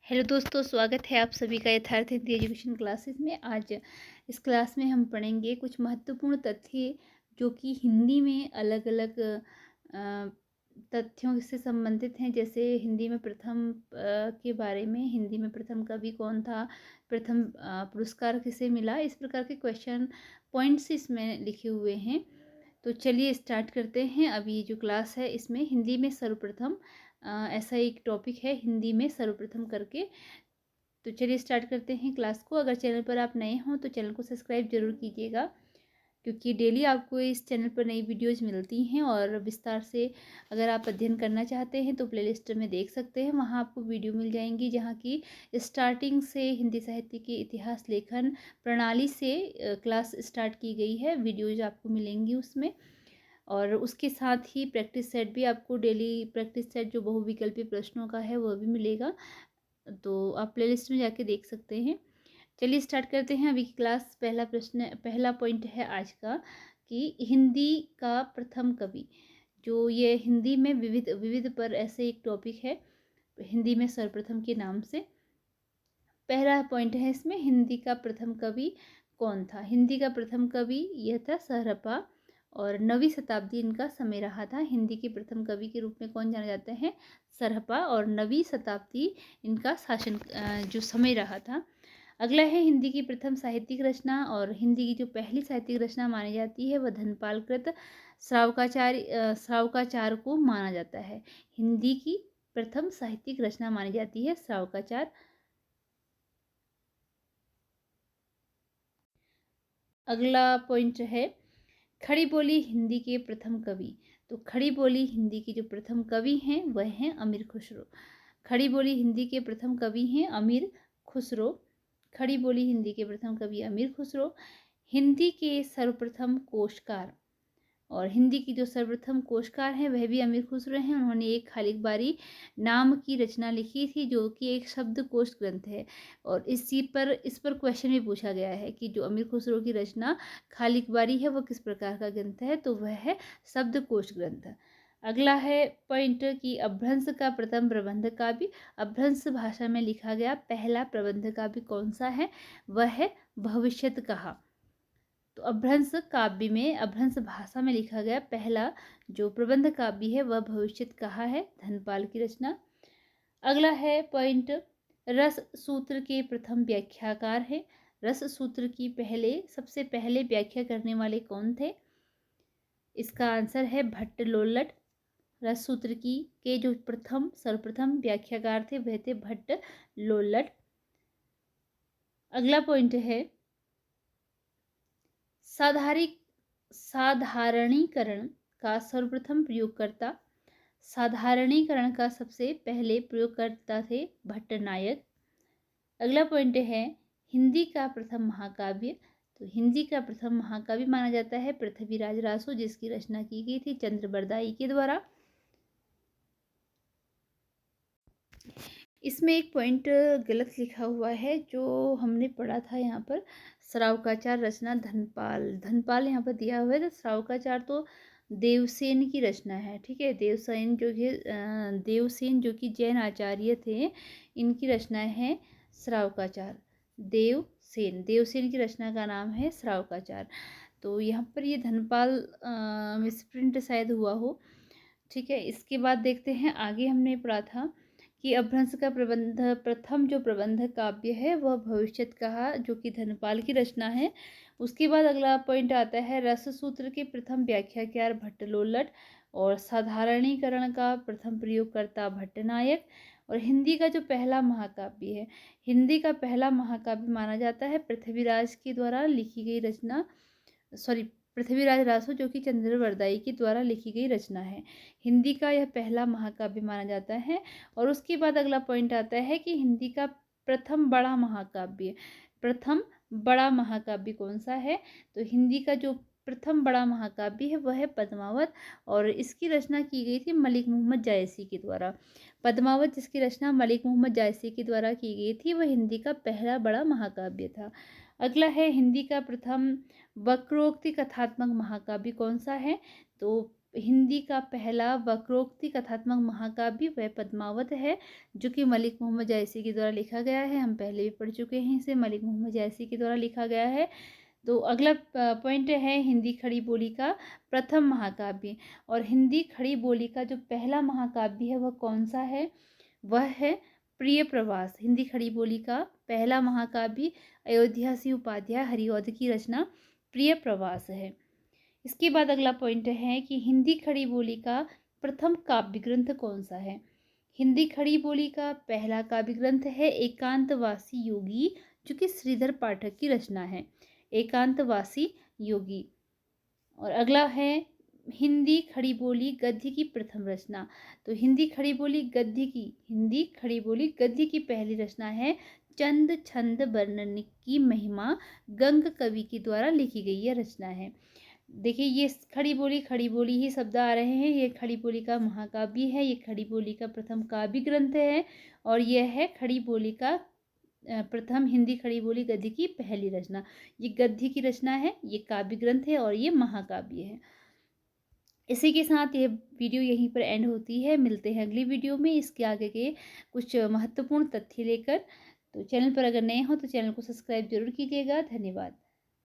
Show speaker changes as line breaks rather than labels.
Hello दोस्तों, स्वागत है आप सभी का यथार्थ हिंदी एजुकेशन क्लासेस में। आज इस क्लास में हम पढ़ेंगे कुछ महत्वपूर्ण तथ्य जो कि हिंदी में अलग अलग तथ्यों से संबंधित हैं। जैसे हिंदी में प्रथम के बारे में, हिंदी में प्रथम कवि कौन था, प्रथम पुरस्कार किसे मिला, इस प्रकार के क्वेश्चन पॉइंट्स इसमें लिखे हुए हैं। तो चलिए स्टार्ट करते हैं। अभी ये जो क्लास है इसमें हिंदी में सर्वप्रथम ऐसा एक टॉपिक है, हिंदी में सर्वप्रथम करके। तो चलिए स्टार्ट करते हैं क्लास को। अगर चैनल पर आप नए हों तो चैनल को सब्सक्राइब जरूर कीजिएगा, क्योंकि डेली आपको इस चैनल पर नई वीडियोज़ मिलती हैं। और विस्तार से अगर आप अध्ययन करना चाहते हैं तो प्लेलिस्ट में देख सकते हैं, वहाँ आपको वीडियो मिल जाएंगी जहाँ की स्टार्टिंग से हिंदी साहित्य के इतिहास लेखन प्रणाली से क्लास स्टार्ट की गई है। वीडियोज़ आपको मिलेंगी उसमें। और उसके साथ ही प्रैक्टिस सेट भी आपको, डेली प्रैक्टिस सेट जो बहुविकल्पी प्रश्नों का है वह भी मिलेगा। तो आप प्लेलिस्ट में जाके देख सकते हैं। चलिए स्टार्ट करते हैं अभी की क्लास। पहला प्रश्न, पहला पॉइंट है आज का कि हिंदी का प्रथम कवि। जो ये हिंदी में विविध विविध पर ऐसे एक टॉपिक है, हिंदी में सर्वप्रथम के नाम से। पहला पॉइंट है इसमें, हिंदी का प्रथम कवि कौन था। हिंदी का प्रथम कवि यह था सहरपा, और 9वीं शताब्दी इनका समय रहा था। हिंदी के प्रथम कवि के रूप में कौन जाने जाते हैं, सरहपा, और 9वीं शताब्दी इनका शासन जो समय रहा था। अगला है हिंदी की प्रथम साहित्यिक रचना, और हिंदी की जो पहली साहित्यिक रचना मानी जाती है वह धनपाल कृत श्रावकाचार को माना जाता है। हिंदी की प्रथम साहित्यिक रचना मानी जाती है श्रावकाचार। अगला पॉइंट है, खड़ी बोली हिंदी के प्रथम कवि। तो खड़ी बोली हिंदी की जो प्रथम कवि हैं वह हैं अमीर खुसरो। खड़ी बोली हिंदी के प्रथम कवि हैं अमीर खुसरो। खड़ी बोली हिंदी के प्रथम कवि अमीर खुसरो। हिंदी के सर्वप्रथम कोशकार, और हिंदी की जो सर्वप्रथम कोशकार हैं वह भी अमीर खुसरो हैं। उन्होंने एक खालिक बारी नाम की रचना लिखी थी जो कि एक शब्दकोश ग्रंथ है। और इस पर क्वेश्चन भी पूछा गया है कि जो अमीर खुसरो की रचना खालिक बारी है वह किस प्रकार का ग्रंथ है, तो वह है शब्दकोश ग्रंथ। अगला है पॉइंट कि अपभ्रंश का प्रथम प्रबंध काव्य। अपभ्रंश भाषा में लिखा गया पहला प्रबंध काव्य कौन सा है, वह है भविष्यत कहा। तो अपभ्रंश काव्य में, अपभ्रंश भाषा में लिखा गया पहला जो प्रबंध काव्य है वह भविष्यत कहा है, धनपाल की रचना। अगला है पॉइंट, रस सूत्र के प्रथम व्याख्याकार है। रस सूत्र की सबसे पहले व्याख्या करने वाले कौन थे, इसका आंसर है भट्ट लोल्लट। रस सूत्र के जो सर्वप्रथम व्याख्याकार थे वह थे भट्ट लोल्लट। अगला पॉइंट है, साधारणीकरण का सर्वप्रथम प्रयोगकर्ता। साधारणीकरण का सबसे पहले प्रयोगकर्ता थे भट्टनायक। अगला पॉइंट है, हिंदी का प्रथम महाकाव्य। तो हिंदी का प्रथम महाकाव्य माना जाता है पृथ्वीराज रासो, जिसकी रचना की गई थी चंद्रबरदाई के द्वारा। इसमें एक पॉइंट गलत लिखा हुआ है जो हमने पढ़ा था यहाँ पर, श्रावकाचार रचना धनपाल यहाँ पर दिया हुआ है। तो श्रावकाचार तो देवसेन की रचना है, ठीक है। देवसेन जो कि जैन आचार्य थे, इनकी रचना है श्रावकाचार। देवसेन की रचना का नाम है श्रावकाचार। तो यहाँ पर ये धनपाल मिसप्रिंट शायद हुआ हो, ठीक है। इसके बाद देखते हैं आगे, हमने पढ़ा था कि अपभ्रंश का प्रथम जो प्रबंध काव्य है वह भविष्यत कहा, जो कि धनपाल की रचना है। उसके बाद अगला पॉइंट आता है, रस सूत्र के प्रथम व्याख्याकार भट्ट लोल्लट, और साधारणीकरण का प्रथम प्रयोगकर्ता भट्टनायक। और हिंदी का जो पहला महाकाव्य है, हिंदी का पहला महाकाव्य माना जाता है पृथ्वीराज के द्वारा लिखी गई रचना, पृथ्वीराज रासो जो कि चंद्रबरदाई के द्वारा लिखी गई रचना है। हिंदी का यह पहला महाकाव्य माना जाता है। और उसके बाद अगला पॉइंट आता है कि हिंदी का प्रथम बड़ा महाकाव्य कौन सा है। तो हिंदी का जो प्रथम बड़ा महाकाव्य है वह है पद्मावत, और इसकी रचना की गई थी मलिक मोहम्मद जायसी के द्वारा। पद्मावत जिसकी रचना मलिक मोहम्मद जायसी के द्वारा की गई थी वह हिंदी का पहला बड़ा महाकाव्य था। अगला है, हिंदी का प्रथम वक्रोक्ति कथात्मक महाकाव्य कौन सा है। तो हिंदी का पहला वक्रोक्ति कथात्मक महाकाव्य वह पद्मावत है, जो कि मलिक मोहम्मद जायसी के द्वारा लिखा गया है। हम पहले भी पढ़ चुके हैं इसे, मलिक मोहम्मद जायसी के द्वारा लिखा गया है। तो अगला पॉइंट है हिंदी खड़ी बोली का प्रथम महाकाव्य। और हिंदी खड़ी बोली का जो पहला महाकाव्य है वह कौन सा है? वह है प्रिय प्रवास। हिंदी खड़ी बोली का पहला महाकाव्य अयोध्या सिंह उपाध्याय हरिऔध की रचना प्रिय प्रवास है। इसके बाद अगला पॉइंट है कि हिंदी खड़ी बोली का प्रथम काव्य ग्रंथ कौन सा है? हिंदी खड़ी बोली का पहला काव्य ग्रंथ है एकांतवासी योगी, जो कि श्रीधर पाठक की रचना है। एकांतवासी योगी। और अगला है हिंदी खड़ी बोली गद्य की प्रथम रचना। तो हिंदी खड़ी बोली गद्य की पहली रचना है चंद छंद वर्णन की महिमा, गंग कवि के द्वारा लिखी गई यह रचना है। देखिए ये खड़ी बोली ही शब्द आ रहे हैं। ये खड़ी बोली का महाकाव्य है, ये खड़ी बोली का प्रथम काव्य ग्रंथ है, और यह है खड़ी बोली का प्रथम हिंदी खड़ी बोली गद्य की पहली रचना। ये गद्य की रचना है, ये काव्य ग्रंथ है और ये महाकाव्य है। इसी के साथ ये वीडियो यहीं पर एंड होती है। मिलते हैं अगली वीडियो में इसके आगे के कुछ महत्वपूर्ण तथ्य लेकर। तो चैनल पर अगर नए हो तो चैनल को सब्सक्राइब जरूर कीजिएगा। धन्यवाद।